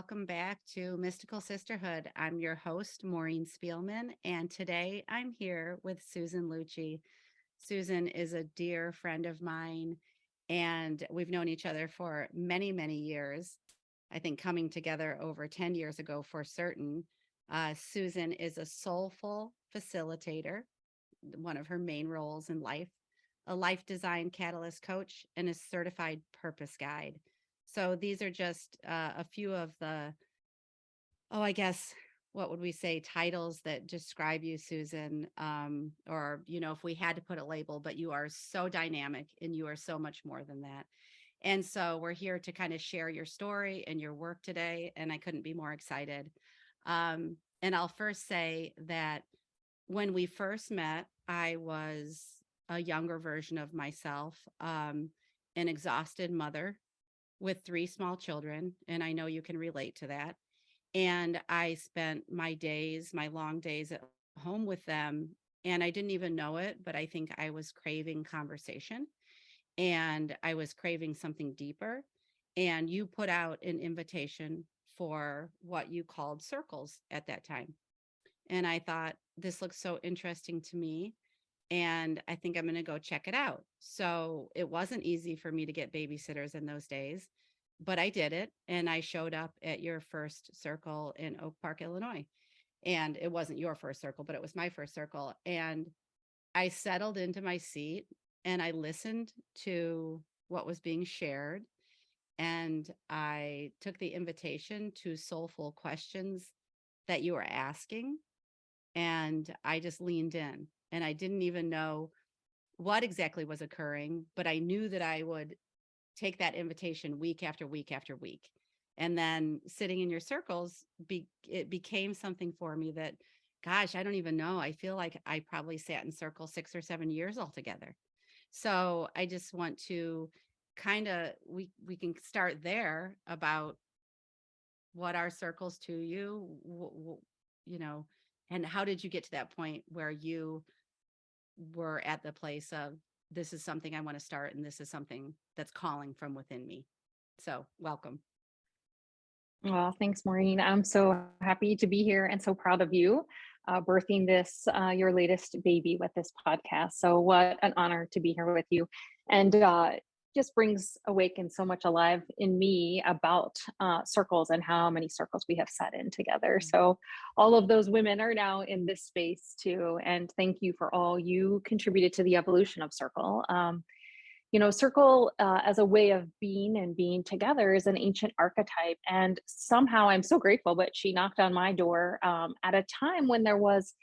welcome back to Mystical Sisterhood. I'm your host, Maureen Spielman, and today I'm here with Susan Lucci. Susan is a dear friend of mine, and we've known each other for many, many years. I think coming together over 10 years ago for certain. Susan is a soulful facilitator, one of her main roles in life, a life design catalyst coach, and a certified purpose guide. So these are just a few of the, I guess, what would we say, titles that describe you, Susan? If we had to put a label, but you are so dynamic and you are so much more than that. And so we're here to kind of share your story and your work today. And I couldn't be more excited. And I'll first say that when we first met, I was a younger version of myself, an exhausted mother with three small children. And I know you can relate to that. And I spent my long days at home with them. And I didn't even know it, but I think I was craving conversation and I was craving something deeper. And you put out an invitation for what you called circles at that time. And I thought, this looks so interesting to me. And I think I'm going to go check it out. So it wasn't easy for me to get babysitters in those days, but I did it. And I showed up at your first circle in Oak Park, Illinois. And it wasn't your first circle, but it was my first circle. And I settled into my seat and I listened to what was being shared. And I took the invitation to soulful questions that you were asking. And I just leaned in and I didn't even know what exactly was occurring, but I knew that I would take that invitation week after week after week. And then sitting in your circles, it became something for me that, gosh, I don't even know. I feel like I probably sat in circle 6 or 7 years altogether. So I just want to we can start there about what are circles to you, you know, and how did you get to that point where you were at the place of, this is something I want to start and this is something that's calling from within me. So welcome. Well, thanks, Maureen. I'm so happy to be here and so proud of you birthing your latest baby with this podcast. So, what an honor to be here with you. And just brings awaken so much alive in me about circles and how many circles we have sat in together. Mm. So, all of those women are now in this space too. And thank you for all you contributed to the evolution of Circle. Circle as a way of being and being together is an ancient archetype. And somehow I'm so grateful, but she knocked on my door at a time when there was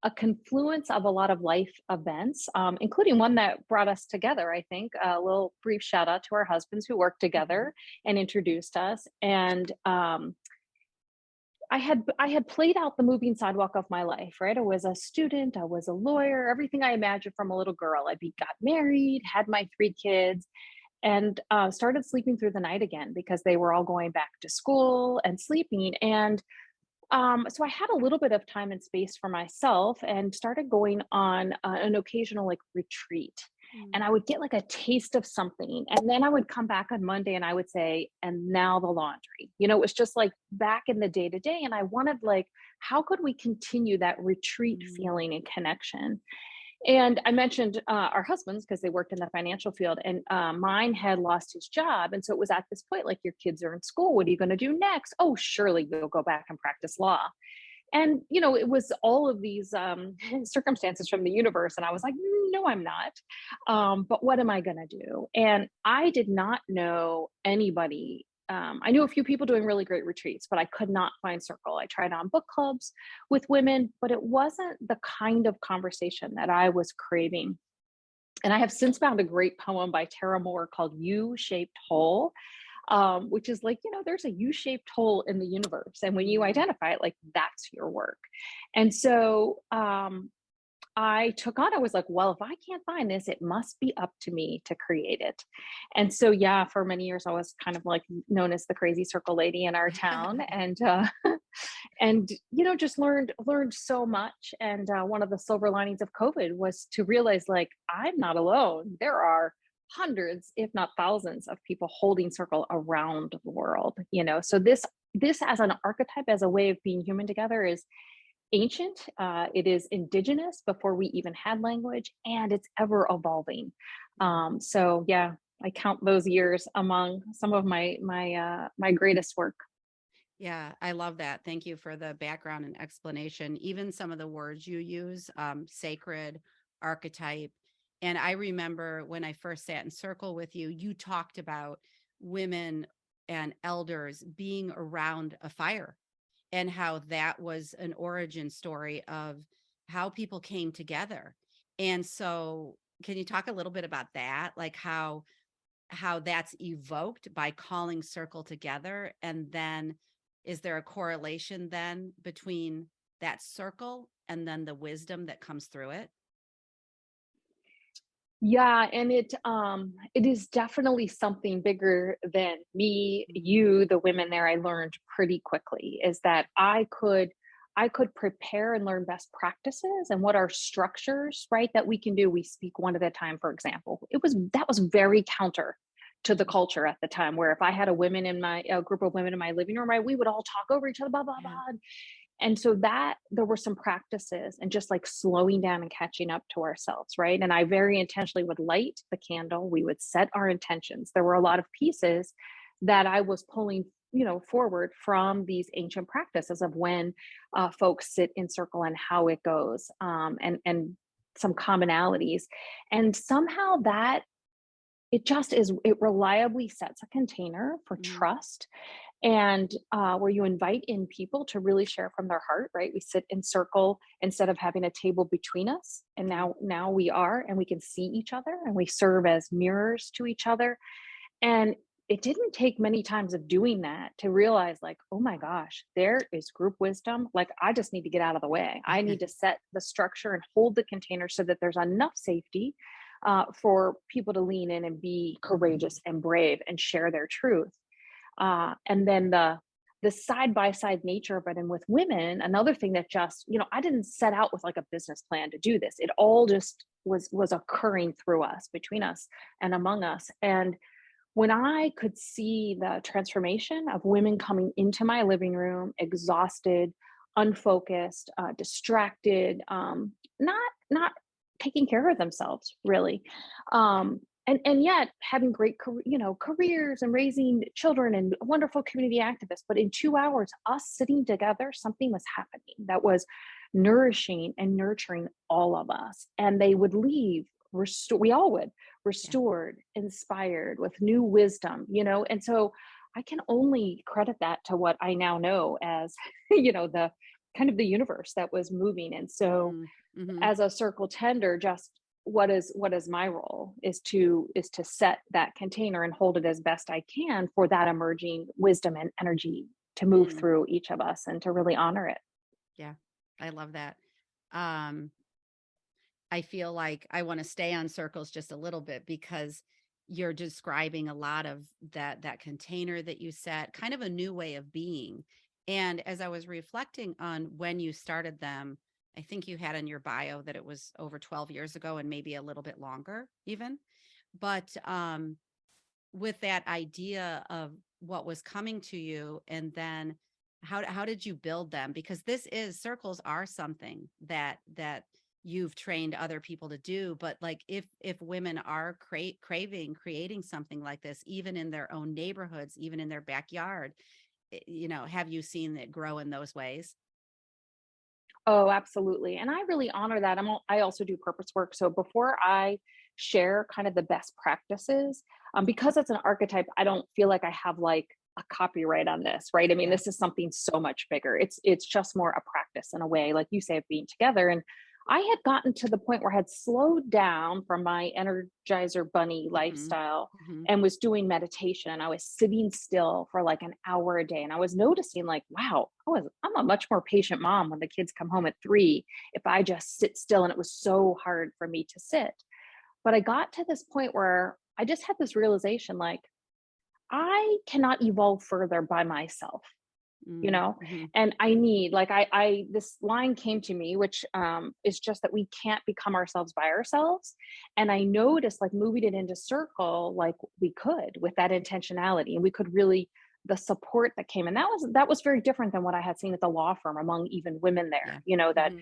a confluence of a lot of life events, including one that brought us together. I think a little brief shout out to our husbands who worked Mhm. together and introduced us. And I had played out the moving sidewalk of my life, right? I was a student, I was a lawyer, everything I imagined from a little girl. Got married, had my three kids, and started sleeping through the night again because they were all going back to school and sleeping. And so I had a little bit of time and space for myself and started going on an occasional like retreat. And I Mm. would get like a taste of something. And then I would come back on Monday and I would say, and now the laundry. It was just like back in the day to day. And I wanted, like, how could we continue that retreat Mm. feeling and connection? And I mentioned our husbands because they worked in the financial field, and mine had lost his job. And so it was at this point, like, your kids are in school. What are you going to do next? Oh, surely you'll go back and practice law. And, it was all of these circumstances from the universe. And I was like, no, I'm not. But what am I going to do? And I did not know anybody. I knew a few people doing really great retreats, but I could not find Circle. I tried on book clubs with women, but it wasn't the kind of conversation that I was craving. And I have since found a great poem by Tara Moore called U Shaped Hole, which is like, there's a U-shaped hole in the universe. And when you Mm. identify it, like, that's your work. And so I was like, well, if I can't find this, it must be up to me to create it. And so, yeah, for many years, I was kind of like known as the crazy circle lady in our town. And, just learned so much. And one of the silver linings of COVID was to realize, like, I'm not alone. There are hundreds, if not thousands, of people holding circle around the world, you know. So this as an archetype, as a way of being human together, is ancient. It is indigenous before we even had language, and it's ever evolving. Yeah. So yeah, I count those years among some of my greatest work. Yeah, I love that. Thank you for the background and explanation. Even some of the words you use, sacred, archetype. And I remember when I first sat in circle with you, you talked about women and elders being around a fire and how that was an origin story of how people came together. And so, can you talk a little bit about that? Like how that's evoked by calling circle together, and then is there a correlation then between that circle and then the wisdom that comes through it? Yeah, and it is definitely something bigger than me, Mhm. you, the women there. I learned pretty quickly is that I could prepare and learn best practices and what are structures, right, that we can do. We speak one at a time, for example. That was very counter to the Mhm. culture at the time, where if I had a group of women in my living room, right, we would all talk over each other, blah blah Yeah. blah. And so that there were some practices and just like slowing down and catching up to ourselves, right? And I very intentionally would light the candle. We would set our intentions. There were a lot of pieces that I was pulling, forward from these ancient practices of when folks sit in circle and how it goes, and some commonalities. And somehow that it reliably sets a container for Mhm. trust, and where you invite in people to really share from their heart, right? We sit in circle instead of having a table between us, and Yeah. now we are, and we can see each other, and we serve as mirrors to each other. And it didn't take many times of doing that to realize, like, oh my gosh, there is group wisdom. Like, I just need to get out of the way. I need to set the structure and hold the container so that there's enough safety for people to lean in and be courageous and brave and share their truth. And then the side by side nature of it, and with women, another thing that just, I didn't set out with like a business plan to do this. It all just was occurring through us, between us and among us. And when I could see the transformation of women coming into my living room, exhausted, unfocused, distracted, not taking care of themselves really, and yet having great careers and raising children and wonderful community activists. But in 2 hours, us sitting together, something was happening that was nourishing and nurturing all of us. And they would leave we all would, Yeah. restored, inspired with new wisdom. And so I can only credit that to what I now know as, the kind of the universe that was moving. And so Mm. Mhm. as a circle tender, just what is my role is to set that container and hold it as best I can for that emerging wisdom and energy to move Mm. through each of us and to really honor it. Yeah. I love that. Um, I feel like I want to stay on circles just a little bit because you're describing a lot of that container that you set, kind of a new way of being. And as I was reflecting on when you started them, I think you had in your bio that it was over 12 years ago and maybe a little bit longer even. But with that idea of what was coming to you, and then how did you build them? Because this is circles are something that you've trained other people to do, but like if women are craving creating something like this, even in their own neighborhoods, even in their backyard, have you seen it grow in those ways? Oh, absolutely. And I really honor that. I also do purpose work. So before I share kind of the best practices, because it's an archetype, I don't feel like I have like a copyright on this, right? I mean, Yeah. this is something so much bigger. It's just more a practice in a way, like you say, of being together. And I had gotten to the point where I had slowed down from my Energizer Bunny Hmm. lifestyle Hmm. and was doing meditation, and I was sitting still for like an hour a day, and I was noticing, like, wow, I'm a much more patient mom when the kids come home at 3 if I just sit still. And it was so hard for me to sit. But I got to this point where I just had this realization, like, I cannot evolve further by myself. you Mm, know? mhm. And I need, like, this line came to me, which is just that we can't become ourselves by ourselves. And I noticed, like, moving it into circle, like, we could with that intentionality, and we could really, the support that came, and that was very different than what I had seen at the law firm among even women there, Yeah. that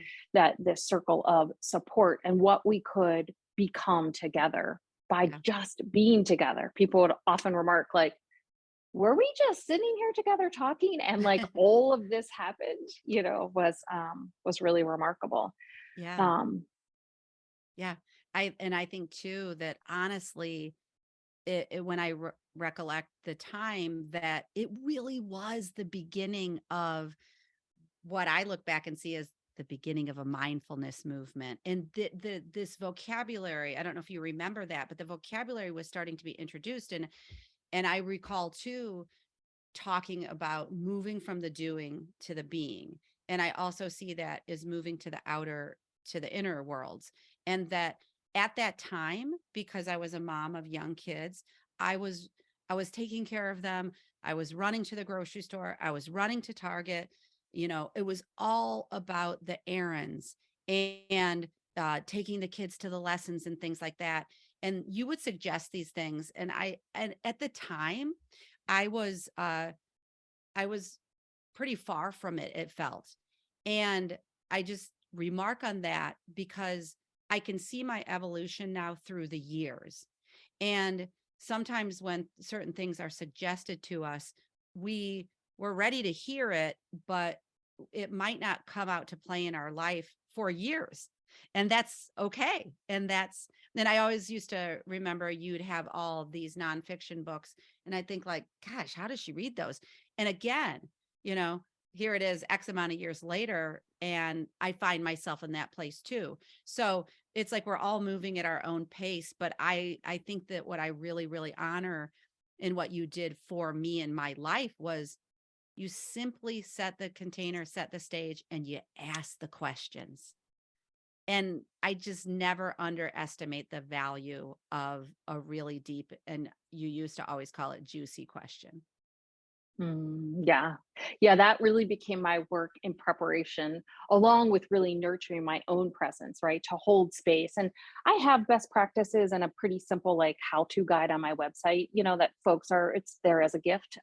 Mhm. this circle of support and what we could become together by Yeah. just being together. People would often remark, like, were we just sitting here together talking and like all of this happened, was really remarkable. Yeah. um Yeah. I think too that honestly, when I recollect the time that it really was the beginning of what I look back and see as the beginning of a mindfulness movement. And this vocabulary, I don't know if you remember that, but the vocabulary was starting to be introduced. And I recall too talking about moving from the doing to the being. And I also see that as moving to the outer, to the inner worlds. And that at that time, because I was a mom of young kids, I was I was taking care of them. I was running to the grocery store. I was running to Target. It was all about the errands and taking the kids to the lessons and things like that. And you would suggest these things, and at the time, I was uh I was pretty far from it, it felt. And I just remark on that because I can see my evolution now through the years. And sometimes when certain things are suggested to us, we we're ready to hear it, but it might not come out to play in our life for years. And that's okay. And I always used to remember you'd have all these nonfiction books. And I think, like, gosh, how does she read those? And again, you know, here it is X amount of years later, and I find myself in that place too. So it's like we're all moving at our own pace. But I think that what I really, really honor in what you did for me in my life was you simply set the container, set the stage, and you ask the questions. And I just never underestimate the value of a really deep, and you used to always call it juicy question. yeah, yeah, that really became my work in preparation, along with really nurturing my own presence, right, to hold space. And I have best practices and a pretty simple, like, how to guide on my website, that folks are, it's there as a gift,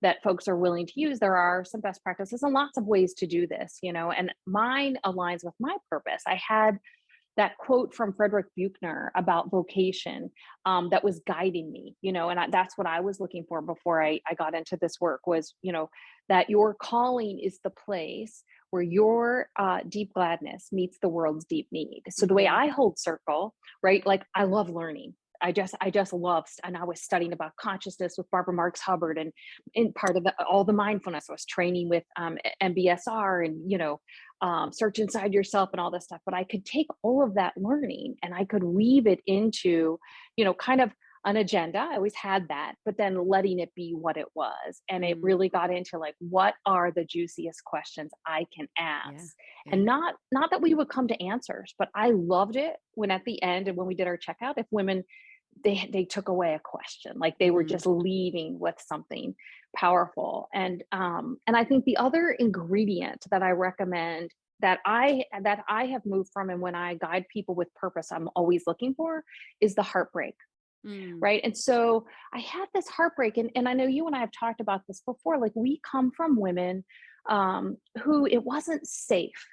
that folks are willing to use. There are some best practices and lots of ways to do this, and mine aligns with my purpose. I had that quote from Frederick Buechner about vocation, that was guiding me, and that's what I was looking for before I got into this work was, that your calling is the place where your deep gladness meets the world's deep need. So the way Mhm. I hold circle, right? Like, I love learning. I just love, and I was studying about consciousness with Barbara Marx Hubbard, and in part of all the mindfulness, I was training with MBSR, and search inside yourself and all this stuff. But I could take all of that learning and I could weave it into, kind of an agenda. I always had that, but then letting it be what it was. And it Mm. really got into, like, what are the juiciest questions I can Yeah. ask? And Yeah. not that we would come to answers, but I loved it when at the end and when we did our checkout, if women, they took away a question, like they were Mhm. just leaving with something powerful. And I think the other ingredient that I recommend, that I have moved from, and when I guide people with purpose, I'm always looking for, is the heartbreak, Mm. right? And so I had this heartbreak, and I know you and I have talked about this before. Like, we come from women, who it wasn't safe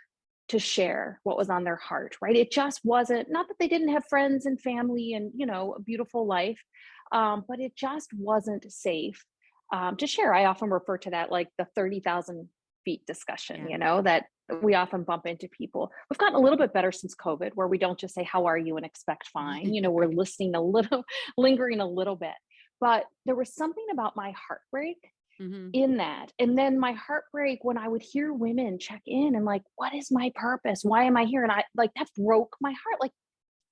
to share what was on their heart, right? It just wasn't, not that they didn't have friends and family and, a beautiful life, but it just wasn't safe, to share. I often refer to that, like, the 30,000 feet discussion, Yeah. that we often bump into people. We've gotten a little bit better since COVID, where we don't just say, how are you, and expect fine. We're Right. listening a little, lingering a little bit. But there was something about my heartbreak Mhm. in that. And then my heartbreak when I would hear women check in and, like, what is my purpose? Why am I here? And I, like, that broke my heart. Like,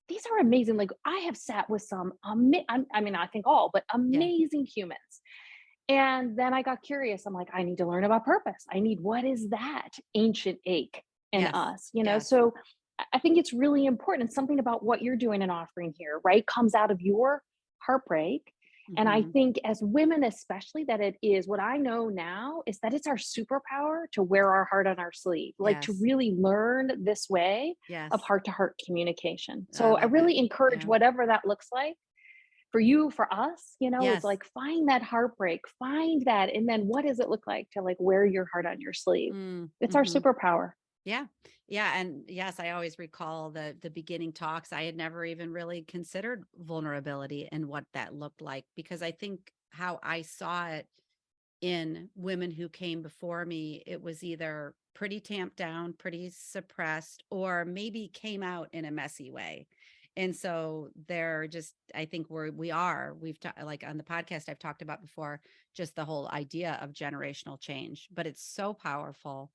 these are amazing. Like, I have sat with some, I mean, I think all, but Yeah. amazing humans. And then I got curious. I'm like, I need to learn about purpose. I need, what is that ancient ache in Yes. us, Yes. So I think it's really important. Something about what you're doing and offering here, right, comes out of your heartbreak. And I Mhm. think as women, especially, that it is what I know now is that it's our superpower to wear our heart on our sleeve, like to Yes. really learn this way of Yes. heart to heart communication. I So I love it. really encourage Yeah. whatever that looks like for you, for us, is Yes. like find that heartbreak, find that. And then what does it look like to like wear your heart on your sleeve? It's our Mhm. superpower. Yeah. Yeah, and yes, I always recall the beginning talks. I had never even really considered vulnerability and what that looked like because I think how I saw it in women who came before me, it was either pretty tamped down, pretty suppressed, or maybe came out in a messy way. And so they're just, I think we've like on the podcast I've talked about before, just the whole idea of generational change, but it's so powerful.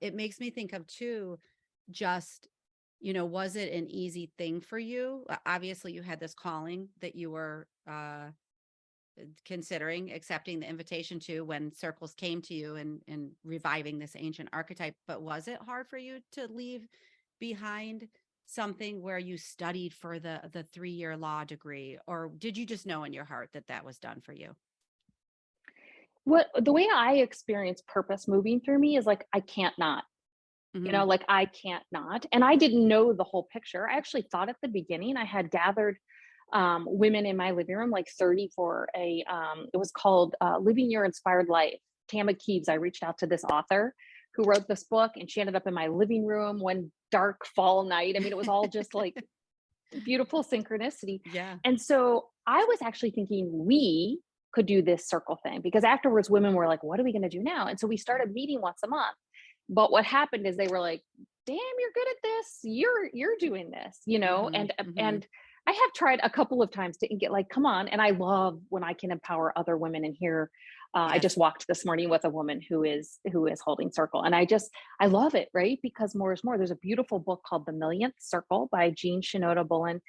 It makes me think of too, just, was it an easy thing for you? Obviously you had this calling that you were, considering accepting the invitation to when circles came to you and reviving this ancient archetype. But was it hard for you to leave behind something where you studied for the 3-year law degree, or did you just know in your heart that that was done for you? What the way I experience purpose moving through me is like I can't not. Hmm. Like I can't not. And I didn't know the whole picture. I actually thought at the beginning I had gathered women in my living room, like 30 for it was called Living Your Inspired Life. Tama Keeves, I reached out to this author who wrote this book and she ended up in my living room one dark fall night. I mean, it was all just like beautiful synchronicity. Yeah. And so I was actually thinking we could do this circle thing because afterwards women were like, what are we going to do now? And so we started meeting once a month. But what happened is they were like, damn, you're good at this. You're doing this, Hmm. and Hmm. I have tried a couple of times to get like, come on. And I love when I can empower other women in here. I just Yes. walked this morning with a woman who is holding circle. And I love it, right? Because more is more. There's a beautiful book called The Millionth Circle by Jean Shinoda Bullen.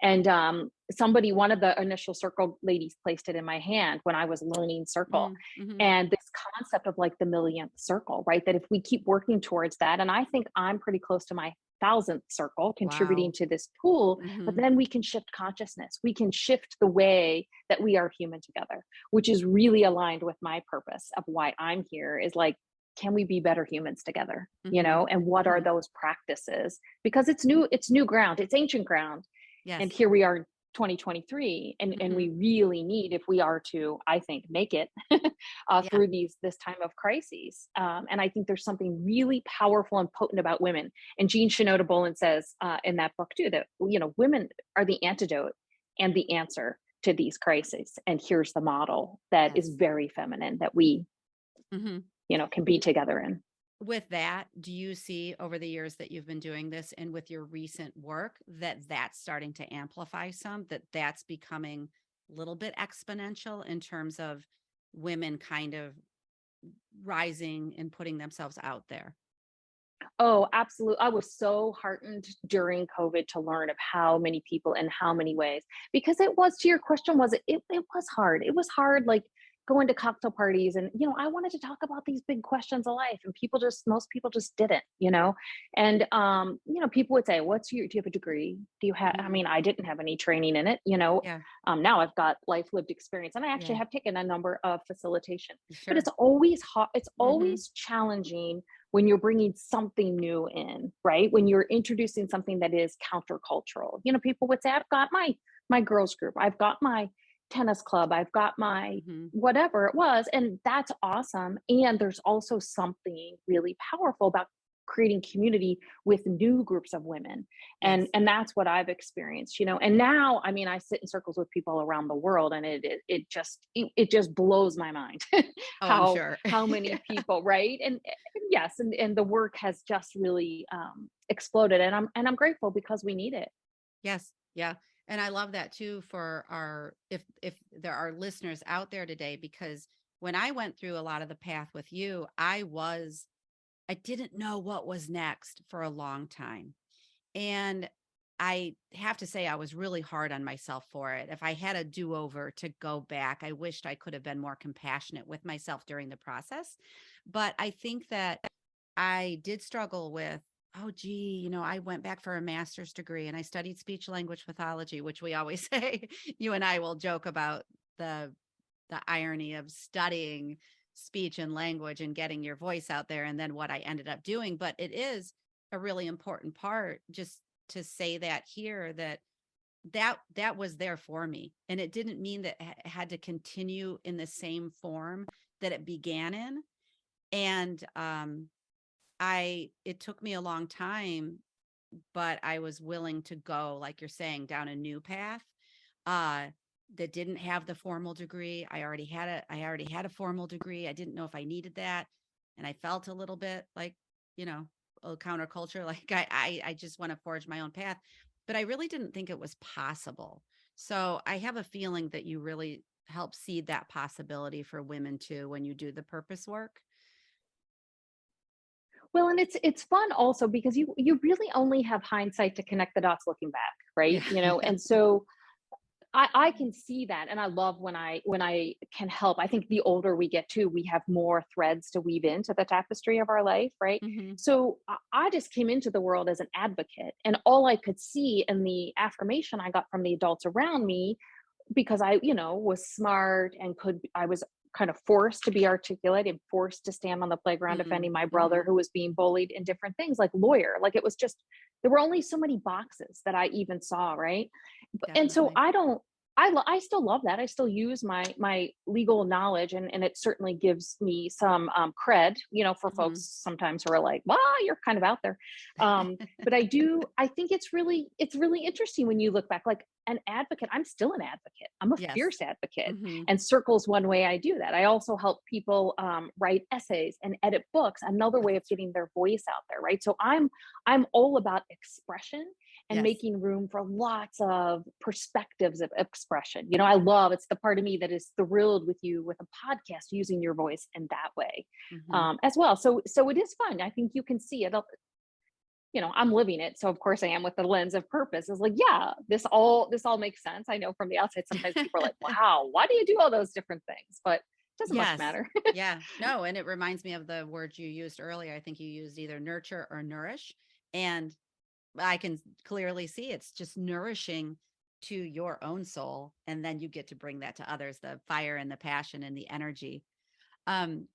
And one of the initial circle ladies placed it in my hand when I was learning circle. Mm-hmm. And this concept of like the millionth circle, right? That if we keep working towards that, and I think I'm pretty close to my thousandth circle contributing Wow. to this pool, but Hmm. then we can shift consciousness. We can shift the way that we are human together, which is really aligned with my purpose of why I'm here is like, can we be better humans together? Hmm. And what are Hmm. those practices? Because it's new ground, it's ancient ground. And Yes. here we are in 2023, and Hmm. we really need, if we are to, I think, make it Yeah. through this time of crises. And I think there's something really powerful and potent about women. And Jean Shinoda Bolen says in that book too that women are the antidote and the answer to these crises. And here's the model that is Yes. very feminine that we Hmm. can be together in. With that, do you see over the years that you've been doing this and with your recent work that that's starting to amplify some, that that's becoming a little bit exponential in terms of women kind of rising and putting themselves out there? Oh, absolutely. I was so heartened during COVID to learn of how many people in how many ways, because it was, to your question, was it was hard. It was hard, like going to cocktail parties and, I wanted to talk about these big questions of life and most people just didn't. And, people would say, do you have a degree? Do you have, I Hmm. mean, I didn't have any training in it. Yeah. Now I've got life lived experience and I actually Yeah. have taken a number of facilitation, but it's Sure. always hot. It's Hmm. always challenging when you're bringing something new in, right? When you're introducing something that is countercultural. People would say, I've got my girls group, I've got my tennis club, I've got my Hmm. whatever it was, and that's awesome. And there's also something really powerful about creating community with new groups of women. and Yes. and that's what I've experienced. And now, I mean, I sit in circles with people around the world, and it just blows my mind Oh, I'm how sure. how many people, right? And yes, and the work has just really exploded, and I'm grateful because we need it. Yes. Yeah. And I love that too for our if there are listeners out there today, because when I went through a lot of the path with you, I didn't know what was next for a long time. And I have to say I was really hard on myself for it. If I had a do-over to go back, I wished I could have been more compassionate with myself during the process. But I think that I did struggle with, oh, gee, I went back for a master's degree and I studied speech language pathology, which we always say, you and I will joke about the irony of studying speech and language and getting your voice out there, and then what I ended up doing. But it is a really important part, just to say that here, that was there for me, and it didn't mean that it had to continue in the same form that it began in. And it took me a long time, but I was willing to go, like you're saying, down a new path uh that didn't have the formal degree. I already had a formal degree. I didn't know if I needed that. And I felt a little bit like, you know, a counterculture, like I just want to forge my own path. But I really didn't think it was possible. So I have a feeling that you really help seed that possibility for women too when you do the purpose work. Well, and it's fun also because you really only have hindsight to connect the dots looking back, right? Yeah. You know, and so I can see that, and I love when I can help. I think the older we get too, we have more threads to weave into the tapestry of our life, right? Hmm. So I just came into the world as an advocate, and all I could see in the affirmation I got from the adults around me, because I, you know, was smart and I was kind of forced to be articulate and forced to stand on the playground Hmm. defending my brother Hmm. who was being bullied in different things, like lawyer. Like it was just, there were only so many boxes that I even saw, right? And so Definitely. I still love that. I still use my legal knowledge, and it certainly gives me some cred, you know, for Hmm. folks sometimes who are like, "Well, you're kind of out there." But I think it's really interesting when you look back, like an advocate. I'm still an advocate. I'm a Yes. fierce advocate, Hmm. and circles one way I do that. I also help people write essays and edit books. Another way of That's getting their voice out there, right? So I'm all about expression and yes. making room for lots of perspectives of expression. You know, I love, it's the part of me that is thrilled with you with a podcast using your voice in that way Hmm. as well. So it is fun. I think you can see it. You know, I'm living it, so of course I am with the lens of purpose. It's like, yeah, this all makes sense. I know from the outside sometimes people are like, wow, why do you do all those different things? But it doesn't much Yes. matter. Yeah. No, and it reminds me of the word you used earlier. I think you used either nurture or nourish. And I can clearly see it's just nourishing to your own soul. And then you get to bring that to others, the fire and the passion and the energy. Um,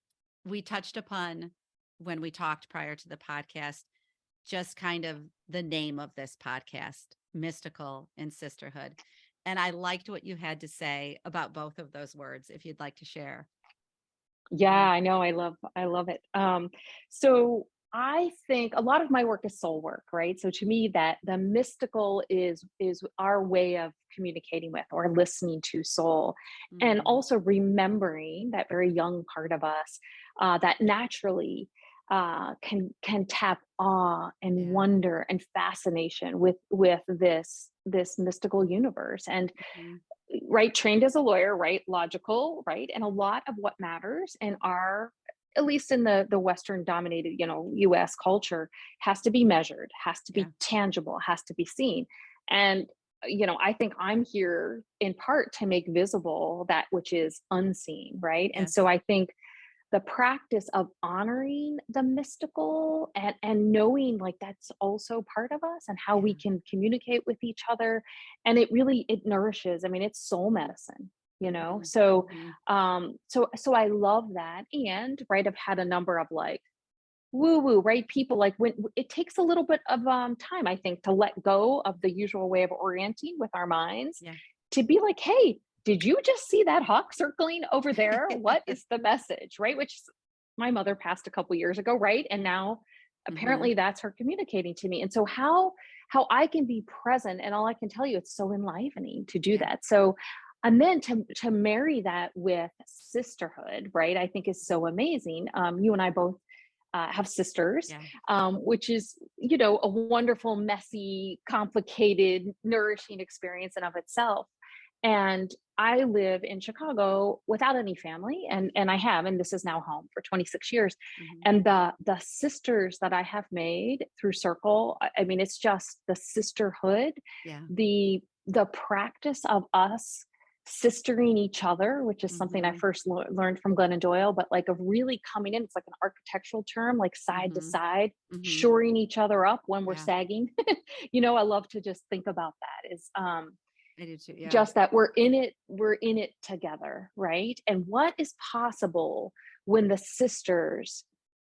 we touched upon, when we talked prior to the podcast, just kind of the name of this podcast, Mystical and Sisterhood. And I liked what you had to say about both of those words, if you'd like to share. Yeah, Um, I know. I love it. So I think a lot of my work is soul work, right? So to me, that the mystical is our way of communicating with or listening to soul, and mhm. also remembering that very young part of us that naturally can tap awe and Yeah. wonder and fascination with this mystical universe. And Mhm. right, trained as a lawyer, right, logical, right, and a lot of what matters in our, at least in the western dominated, you know, US culture, has to be measured, has to Yeah. be tangible, has to be seen. And you know, I think I'm here in part to make visible that which is unseen, right? And so Yes. I think the practice of honoring the mystical and knowing like that's also part of us and how we Yeah. can communicate with each other, and it really, it nourishes. I mean, it's soul medicine, you know. Mhm. So Mhm. so I love that. And right, I've had a number of like woo woo, right, people like when it takes a little bit of time, I think, to let go of the usual way of orienting with our minds, Yeah. to be like, hey, did you just see that hawk circling over there? What is the message, right? Which my mother passed a couple years ago, right? And now Mhm. apparently that's her communicating to me. And so how I can be present, and all I can tell you, it's so enlivening to do Yeah. that. So and then to marry that with sisterhood, right, I think is so amazing. You and I both have sisters, Yeah. which is, you know, a wonderful, messy, complicated, nourishing experience in of itself. And I live in Chicago without any family, and I have, and this is now home for 26 years. Mhm. And the sisters that I have made through Circle, I mean, it's just the sisterhood, Yeah. the practice of us sistering each other, which is something I Mhm. first learned from Glennon Doyle, but like of really coming in, it's like an architectural term, like side to Mhm. side, Mhm. shoring each other up when we're Yeah. sagging. You know, I love to just think about that is I do too. Yeah. just that we're in it together, right? And what is possible when the sisters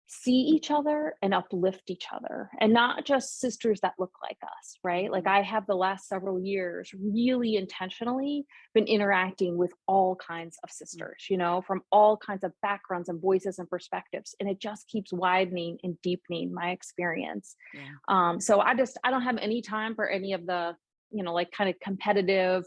see each other and uplift each other, and not just sisters that look like us, right? Like, Mhm. I have the last several years really intentionally been interacting with all kinds of Mm. sisters, from all kinds of backgrounds and voices and perspectives, and it just keeps widening and deepening my experience. Yeah. So I don't have any time for any of the, like, kind of competitive,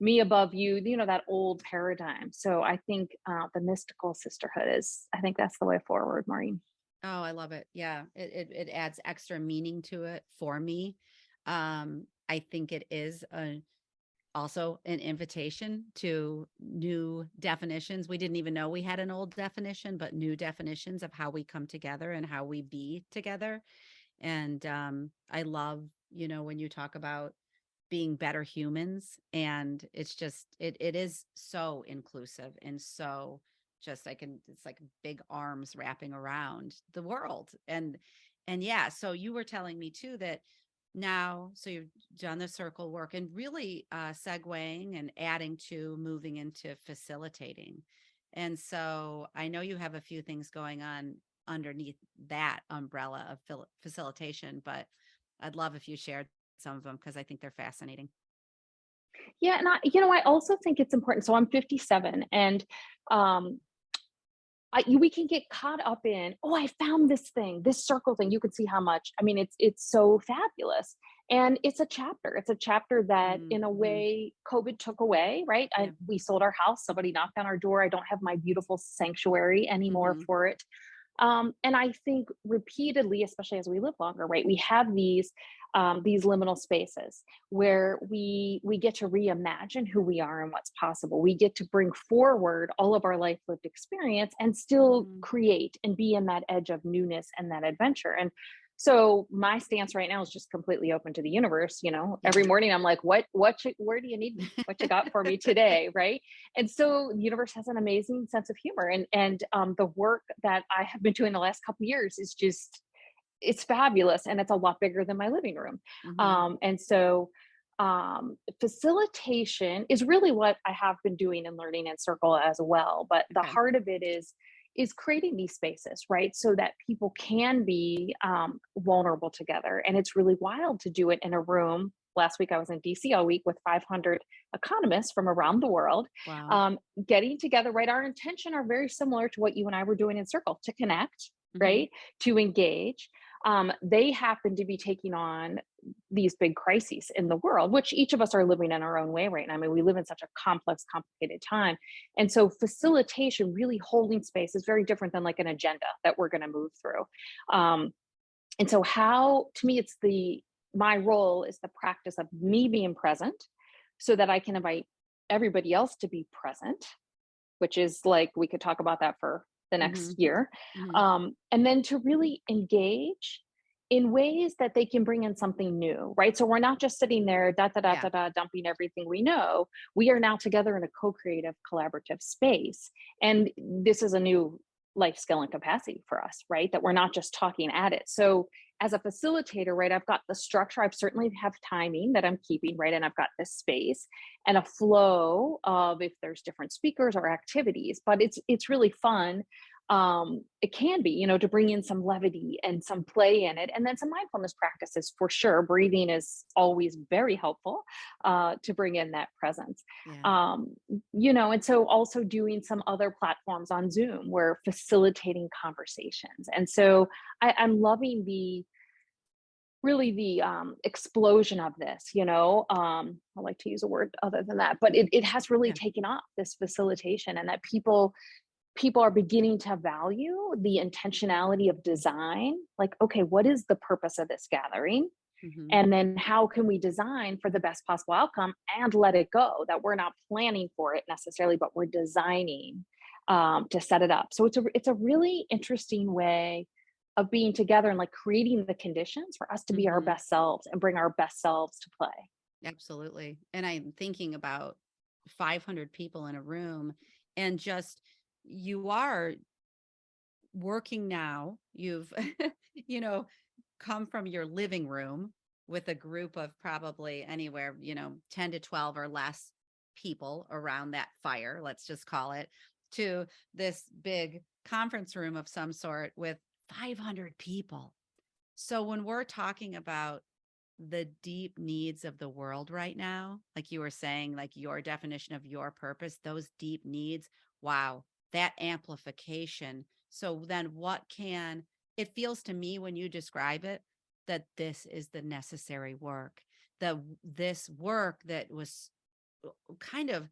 me above you, that old paradigm. So I think the mystical sisterhood I think that's the way forward, Maureen. Oh, I love it. Yeah. It adds extra meaning to it for me. I think it is also an invitation to new definitions. We didn't even know we had an old definition, but new definitions of how we come together and how we be together. And I love, when you talk about being better humans, and it's just it is so inclusive and so just it's like big arms wrapping around the world. And yeah, so you were telling me too that now, so you've done the circle work and really segueing and adding to moving into facilitating. And so I know you have a few things going on underneath that umbrella of facilitation, but I'd love if you shared some of them because I think they're fascinating. Yeah, and I also think it's important. So I'm 57, and um, we can get caught up in, oh, I found this thing, this circle thing. You can see how much. I mean, it's so fabulous, and it's a chapter. It's a chapter that, in a Mm-hmm. way, COVID took away. Right? Yeah. We sold our house. Somebody knocked on our door. I don't have my beautiful sanctuary anymore Mm-hmm. for it. And I think repeatedly, especially as we live longer, right, we have these liminal spaces where we get to reimagine who we are and what's possible. We get to bring forward all of our life lived experience and still Mm-hmm. create and be in that edge of newness and that adventure. And so my stance right now is just completely open to the universe. Every Yeah. morning I'm like, where do you need me? What you got for me today? Right. And so the universe has an amazing sense of humor, and the work that I have been doing the last couple of years is just, it's fabulous, and it's a lot bigger than my living room. Mm-hmm. And so facilitation is really what I have been doing and learning in circle as well. But the Okay. heart of it is creating these spaces, right? So that people can be vulnerable together. And it's really wild to do it in a room. Last week I was in DC all week with 500 economists from around the world, Wow. um, getting together, right? Our intention are very similar to what you and I were doing in circle, to connect, Mm-hmm. right? To engage. They happen to be taking on these big crises in the world, which each of us are living in our own way right now. I mean, we live in such a complex, complicated time. And so facilitation, really holding space, is very different than like an agenda that we're going to move through. Um, and so how, to me, my role is the practice of me being present so that I can invite everybody else to be present, which is, like, we could talk about that for the Mm-hmm. next year. Mm-hmm. And then to really engage in ways that they can bring in something new, right? So we're not just sitting there, da da da Yeah. da da, dumping everything we know. We are now together in a co-creative, collaborative space, and this is a new life skill and capacity for us, right? That we're not just talking at it. So as a facilitator, right, I've got the structure. I've certainly have timing that I'm keeping, right, and I've got this space and a flow of, if there's different speakers or activities. But it's really fun. It can be, to bring in some levity and some play in it, and then some mindfulness practices for sure. Breathing is always very helpful to bring in that presence. Yeah. And so also doing some other platforms on Zoom where facilitating conversations. And so I'm loving the explosion of this. I like to use a word other than that, but it has really Yeah. taken off, this facilitation, and that people are beginning to value the intentionality of design. Like, okay, what is the purpose of this gathering? Mm-hmm. And then how can we design for the best possible outcome and let it go, that we're not planning for it necessarily, but we're designing to set it up. So it's a really interesting way of being together and, like, creating the conditions for us to be our Mm-hmm. best selves and bring our best selves to play. Absolutely. And I'm thinking about 500 people in a room, and just you are working now. You've, you know, come from your living room with a group of probably anywhere, 10 to 12 or less people around that fire, let's just call it, to this big conference room of some sort with 500 people. So when we're talking about the deep needs of the world right now, like you were saying, like your definition of your purpose, those deep needs, wow, that amplification. So then it feels to me when you describe it that this is the necessary work, this work that was kind of,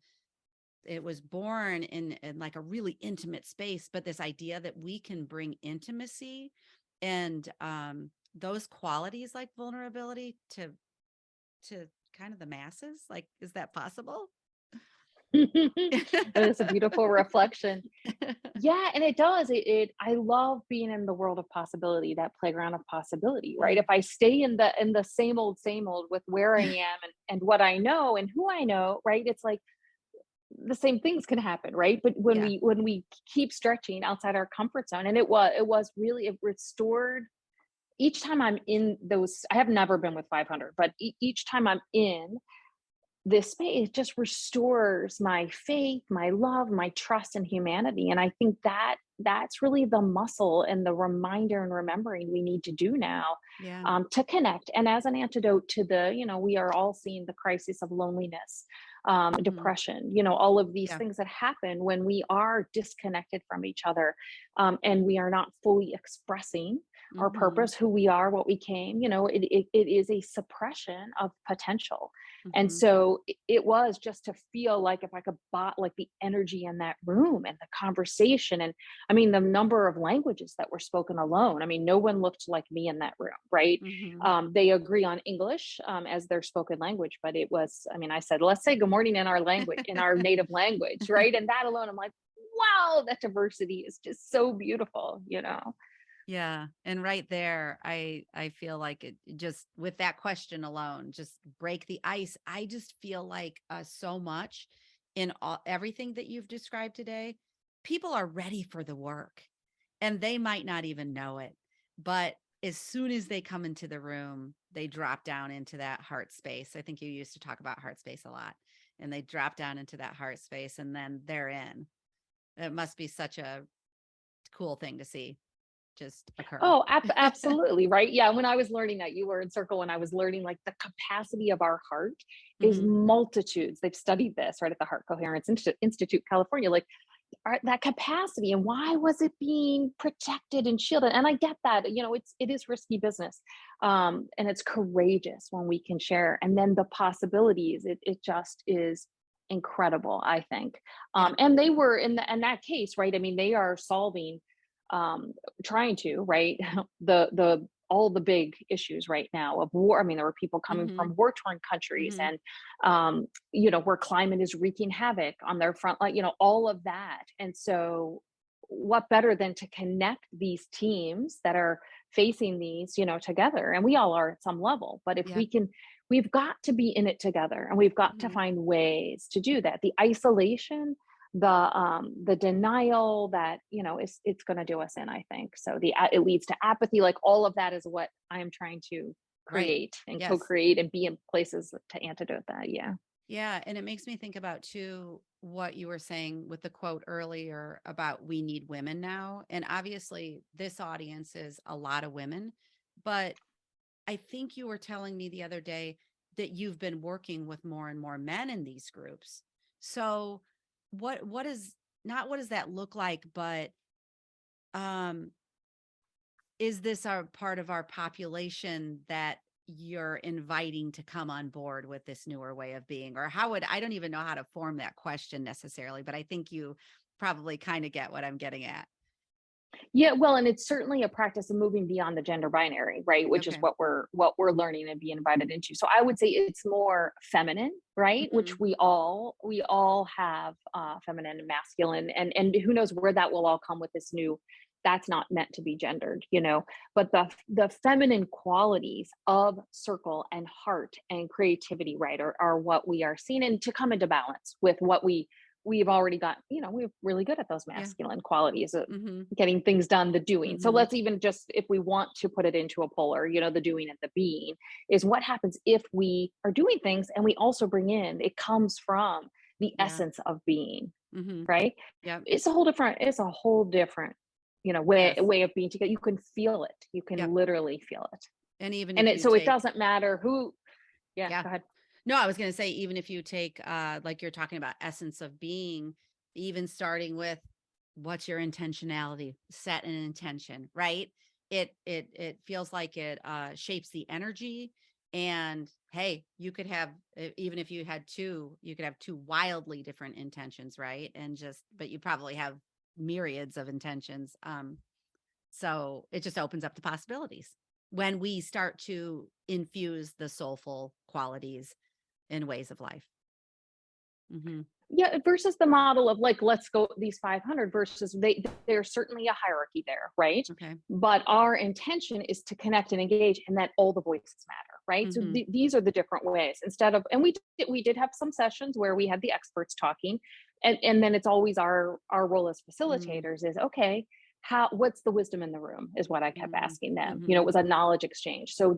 it was born in like a really intimate space, but this idea that we can bring intimacy and those qualities like vulnerability to kind of the masses, like, is that possible? That is a beautiful reflection. Yeah, and it does. I love being in the world of possibility, that playground of possibility, right? Mm. If I stay in the same old with where I am and what I know and who I know, right? It's like the same things can happen, right? But Yeah. when we keep stretching outside our comfort zone, and it was really, it restored each time I'm in those. I have never been with 500, but each time I'm in this space, it just restores my faith, my love, my trust in humanity. And I think that that's really the muscle and the reminder and remembering we need to do now, Yeah. to connect. And as an antidote to the, we are all seeing the crisis of loneliness, Hmm. depression, all of these Yeah. things that happen when we are disconnected from each other, and we are not fully expressing our Hmm. purpose, who we are, what we came, it is a suppression of potential. And Hmm. so it was just to feel like if I could bot like the energy in that room and the conversation. And I mean, the number of languages that were spoken alone. I mean, no one looked like me in that room, right? Hmm. They agree on English, as their spoken language, but it was, I mean, I said, let's say good morning in our language, in our native language, right? And that alone, I'm like, wow, that diversity is just so beautiful. Yeah, and right there, I feel like it just with that question alone, just break the ice. I just feel like so much in everything that you've described today, people are ready for the work, and they might not even know it. But as soon as they come into the room, they drop down into that heart space. I think you used to talk about heart space a lot, and they drop down into that heart space, and then they're in. It must be such a cool thing to see just occur. Oh, absolutely, right? Yeah, when I was learning that you were in circle, when I was learning like the capacity of our heart is Hmm. multitudes. They've studied this right at the Heart Coherence Institute, California, like that capacity and why was it being protected and shielded? And I get that, it is risky business. And it's courageous when we can share. And then the possibilities, it just is incredible, I think. Yeah. And they were in that case, right? I mean, they are solving, trying to, right, the all the big issues right now of war. I mean, there were people coming Mhm. from war-torn countries, Mhm. and where climate is wreaking havoc on their front line, all of that. And so what better than to connect these teams that are facing these, together? And we all are at some level, but if Yeah. we can, we've got to be in it together, and we've got to Mhm. find ways to do that. The isolation, the denial, that it's going to do us in, I think. So it leads to apathy. Like all of that is what I am trying to Right. create and Yes. co-create and be in places to antidote that. Yeah. Yeah, and it makes me think about too what you were saying with the quote earlier about we need women now. And obviously this audience is a lot of women, but I think you were telling me the other day that you've been working with more and more men in these groups. So what is not what does that look like, but um is this our part of our population that you're inviting to come on board with this newer way of being? Or how would I don't even know how to form that question necessarily, but I think you probably kind of get what I'm getting at. Yeah, well, and it's certainly a practice of moving beyond the gender binary, right? Which is Okay. what we're learning and being invited into. So I would say it's more feminine, right? Hmm. Which we all have, feminine and masculine, and who knows where that will all come with this new. That's not meant to be gendered. But the feminine qualities of circle and heart and creativity, right, are what we are seeing, and to come into balance with we've already got, we're really good at those Yeah. masculine qualities of Mhm. getting things done, the doing. So Mhm. let's even just, if we want to put it into a polar, the doing and the being, is what happens if we are doing things and we also bring in, it comes from the Yeah. essence of being, Mhm. right? Yep. It's a whole different, way Yes. way of being together. You can feel it. You can Yep. literally feel it. And even And if it you so it take doesn't matter who. Yeah, yeah. go ahead. No, I was gonna say, even if you take, like you're talking about essence of being, even starting with what's your intentionality, set an intention, right? It feels like it shapes the energy. And hey, you could have even if you had two, you could have two wildly different intentions, right? And just but you probably have myriads of intentions. So it just opens up the possibilities when we start to infuse the soulful qualities in ways of life. Mhm. Yeah, versus the model of like, let's go these 500 versus there's certainly a hierarchy there, right? Okay. But our intention is to connect and engage, and that all the voices matter, right? So Mhm. these are the different ways. Instead of, and we did have some sessions where we had the experts talking, and then it's always our role as Mm. facilitators is, okay, what's the wisdom in the room is what I kept Mm. asking them. It Mhm. was a knowledge exchange. So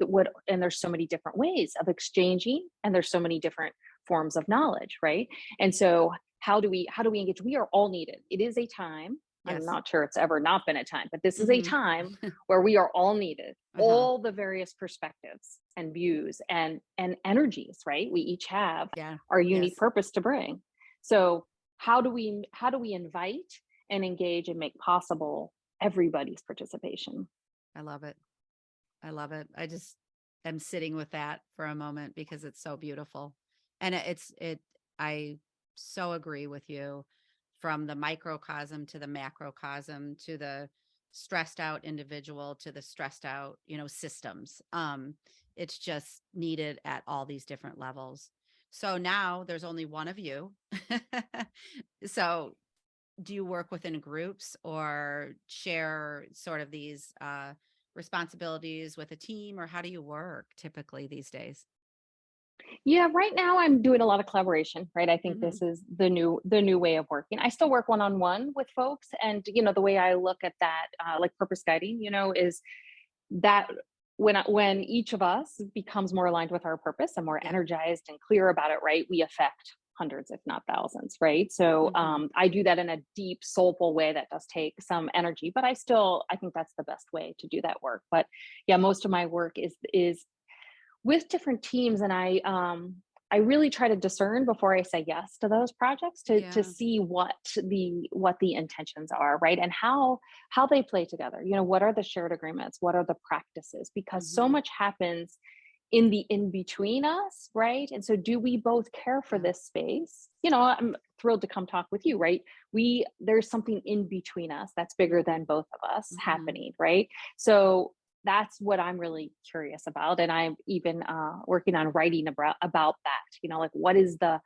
and there's so many different ways of exchanging, and there's so many different forms of knowledge, right? And so how do we engage? We are all needed. It is a time. I'm Yes. not sure it's ever not been a time, but this is a Mhm. time where we are all needed. Uh-huh. All the various perspectives and views and energies, right? We each have Yeah. our unique Yes. purpose to bring. So how do we invite and engage and make possible everybody's participation? I love it. I love it. I just am sitting with that for a moment because it's so beautiful. And I so agree with you, from the microcosm to the macrocosm to the stressed out individual to the stressed out, systems. It's just needed at all these different levels. So now there's only one of you. So do you work within groups or share sort of these responsibilities with a team, or how do you work typically these days? Yeah, right now I'm doing a lot of collaboration, right? I think Hmm. this is the new way of working. I still work one-on-one with folks, and the way I look at that, like purpose guiding, is that when each of us becomes more aligned with our purpose and more Yeah. energized and clear about it, right, we affect hundreds, if not thousands, right? So Hmm. I do that in a deep, soulful way that does take some energy, but I think that's the best way to do that work. But yeah, most of my work is with different teams, and I really try to discern before I say yes to those projects to Yeah. see what the intentions are, right? And how they play together. What are the shared agreements? What are the practices? Because so Hmm. much happens in the in between us, right? And so do we both care for Yeah. this space? I'm thrilled to come talk with you, right? There's something in between us that's bigger Hmm. than both of us Hmm. happening, right? So that's what I'm really curious about, and I'm even working on writing about that. Like, what is the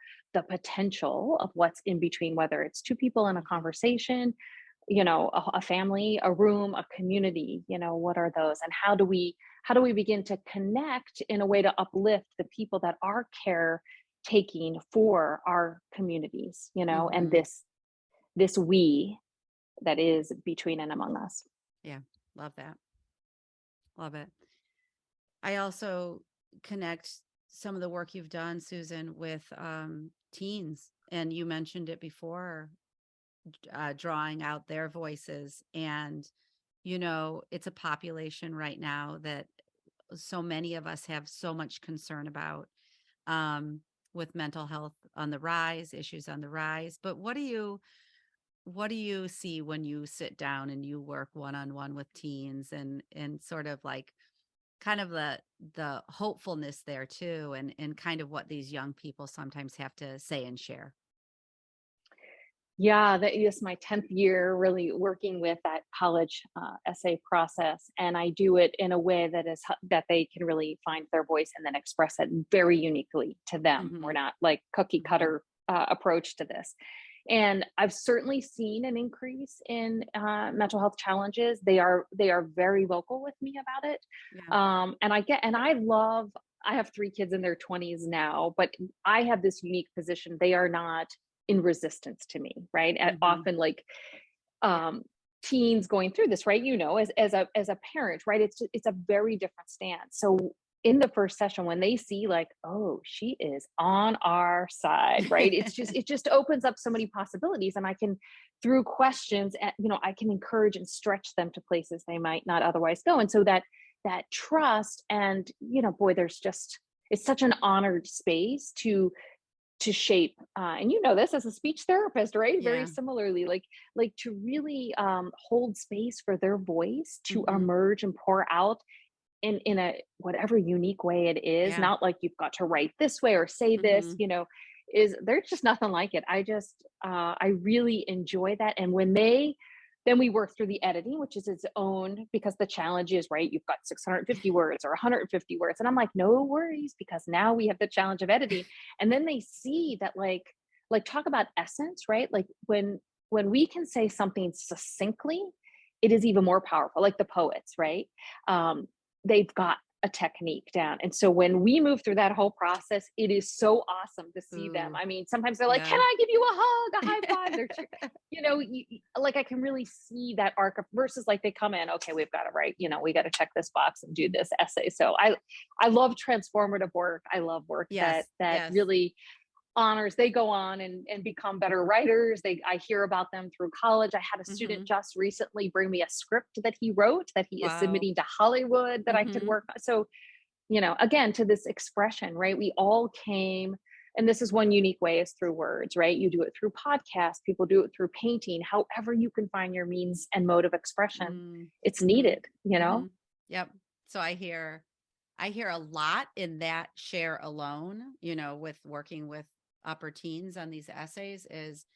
potential of what's in between, whether it's two people in a Hmm. conversation, a family, a room, a community. What are those, and how do we begin to connect in a way to uplift the people that are taking for our communities, and Hmm. this we that is between and among us. Yeah. Love that. Love it. I also connect some of the work you've done, Susan, with teens. And you mentioned it before, drawing out their voices. And, it's a population right now that so many of us have so much concern about, um, with mental health on the rise, issues on the rise. But what do you see when you sit down and you work one on one with teens, and sort of like kind of the hopefulness there too, and kind of what these young people sometimes have to say and share? Yeah, that is my 10th year really working with that college essay process. And I do it in a way that they can really find their voice and then express it very uniquely to them. We're Mhm. not like cookie Mhm. cutter approach to this. And I've certainly seen an increase in mental health challenges. They are very vocal with me about it. Yeah. I have three kids in their 20s now, but I have this unique position. They are not in resistance to me, right? At Mhm. often like Yeah. um teens going through this, right? As a parent, right? It's a very different stance. So in the first session, when they see like, oh, she is on our side, right? It just opens up so many possibilities, and I can, through questions, I can encourage and stretch them to places they might not otherwise go. And so that trust, and boy, there's just, it's such an honored space to shape, and this as a speech therapist, right? Very Yeah. similarly, like to really hold space for their voice to Mhm. emerge and pour out in a whatever unique way it is. Yeah. Not like you've got to write this way or say this, Mhm. is there's just nothing like it. I really enjoy that. And when they then we work through the editing, which is its own, because the challenge is, right, you've got 650 words or 150 words. And I'm like, no worries, because now we have the challenge of editing. And then they see that, like talk about essence, right? Like when we can say something succinctly, it is even more powerful. Like the poets, right? Um, they've got a technique down. And so when we move through that whole process, it is so awesome to see them. Ooh, I mean, sometimes they're like, yeah. "Can I give you a hug, a high five?" They're like, I can really see that arc of, versus like they come in, okay, we've got to write, we got to check this box and do this essay. So I love transformative work. I love work that Yes, that yes. really honors. They go on and become better writers. I hear about them through college. I had a student Mhm. just recently bring me a script that he wrote that he is Wow. submitting to Hollywood that I could Mhm. work on. So, again, to this expression, right? We all came, and this is one unique way, is through words, right? You do it through podcasts, people do it through painting, however you can find your means and mode of expression, Mm. it's Mhm. needed. Mhm. Yep. So I hear a lot in that share alone, with working with upper teens on these essays is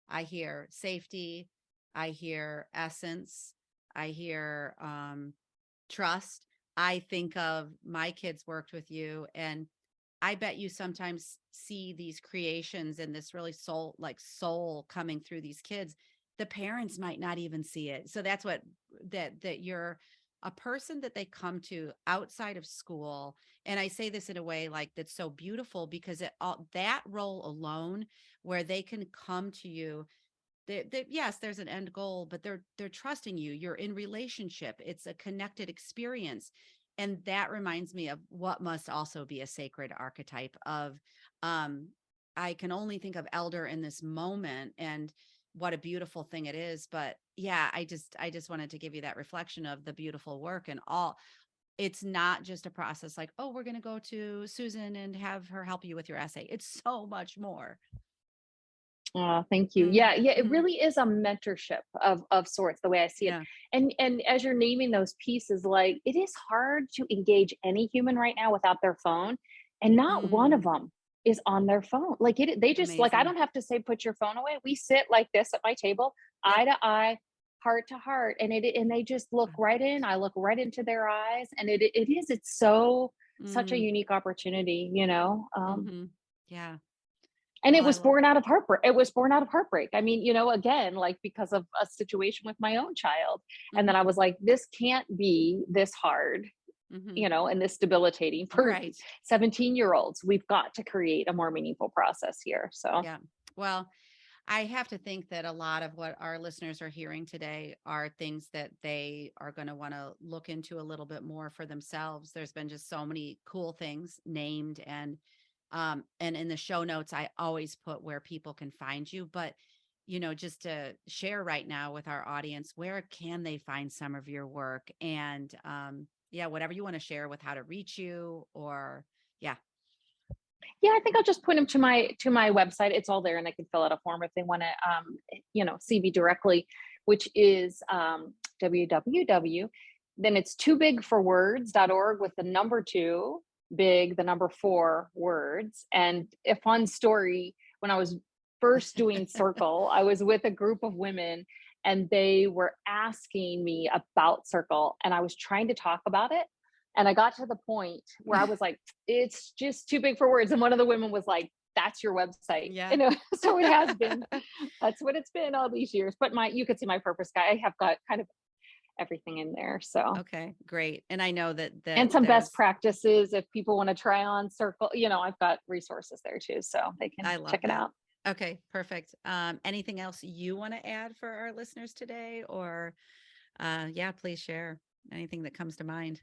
I hear safety, I hear essence, I hear trust. I think of my kids worked with you, and I bet you sometimes see these creations and this really soul coming through these kids. The parents might not even see it. So that's what that you're a person that they come to outside of school. And I say this in a way like that's so beautiful because that role alone where they can come to you, yes, there's an end goal, but they're trusting you. You're in relationship. It's a connected experience. And that reminds me of what must also be a sacred archetype of um I can only think of elder in this moment and what a beautiful thing it is. But yeah, I just wanted to give you that reflection of the beautiful work and all. It's not just a process like, oh, we're going to go to Susan and have her help you with your essay. It's so much more. Oh, thank you. Mm, Yeah, yeah, it mhm. really is a mentorship of sorts, the way I see it. Yeah. And as you're naming those pieces, like, it is hard to engage any human right now without their phone, and not one of Mm, them is on their phone. Like, they just, like, I amazing. don't have to say put your phone away. We sit like this at my table, eye Yep. to eye, heart to heart, and they just look right in. I look right into their eyes, and it's so such a Mm, unique opportunity. mhm. Yeah. And Well, it I was love born out of heartbreak. It was born out of heartbreak. I mean, again, like, because of a situation with my own child. And then I mhm, was like, this can't be this hard, mhm. and this debilitating for Right. 17-year-olds. We've got to create a more meaningful process here. So, Yeah. Well, I have to think that a lot of what our listeners are hearing today are things that they are going to want to look into a little bit more for themselves. There's been just so many cool things named and in the show notes I always put where people can find you, but just to share right now with our audience, where can they find some of your work and yeah, whatever you want to share with how to reach you or yeah. yeah, I think I'll just point them to my website. It's all there, and they can fill out a form if they want to, see me directly, which is www. Then it's too big for words.org with the number two, big, the number four words. And a fun story, when I was first doing Circle, I was with a group of women, and they were asking me about Circle, and I was trying to talk about it. And I got to the point where I was like, it's just too big for words. And one of the women was like, that's your website. Yeah. So it has been, that's what it's been all these years. But you could see my purpose guy. I have got kind of everything in there. So, Okay, great. And I know that and some best there's practices if people want to try on Circle, I've got resources there too. So they can I check love it that. out. Okay, perfect. Anything else you want to add for our listeners today, or yeah, please share anything that comes to mind.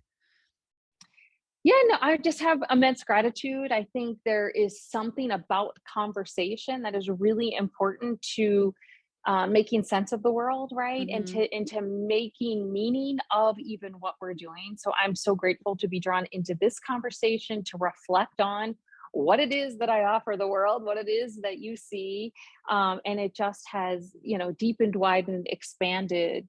Yeah, no, I just have immense gratitude. I think there is something about conversation that is really important to making sense of the world, right? And Hmm. to making meaning of even what we're doing. So I'm so grateful to be drawn into this conversation to reflect on what it is that I offer the world, what it is that you see, and it just has, deepened, widened, expanded,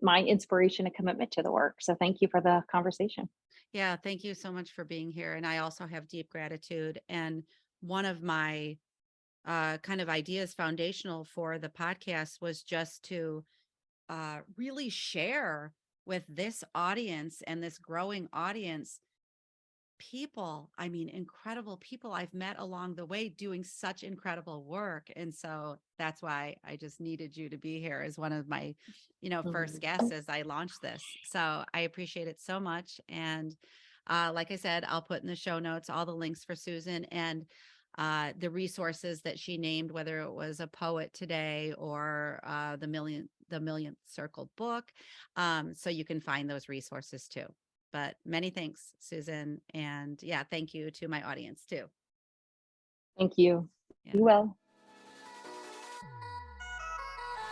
my inspiration and commitment to the work. So thank you for the conversation. Yeah, thank you so much for being here. And I also have deep gratitude. And one of my kind of ideas foundational for the podcast was just to really share with this audience and this growing audience people, I mean, incredible people I've met along the way doing such incredible work. And so that's why I just needed you to be here as one of my, first Mm. guests as I launched this. So I appreciate it so much. And like I said, I'll put in the show notes all the links for Susan and the resources that she named, whether it was a poet today or the millionth circle book. So you can find those resources too. But many thanks, Susan. And yeah, thank you to my audience too. Thank you. Yeah. Be well.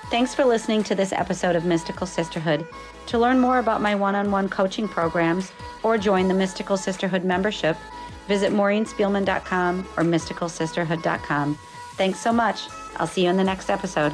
Thanks for listening to this episode of Mystical Sisterhood. To learn more about my one-on-one coaching programs or join the Mystical Sisterhood membership, visit maureenspielman.com or mysticalsisterhood.com. Thanks so much. I'll see you in the next episode.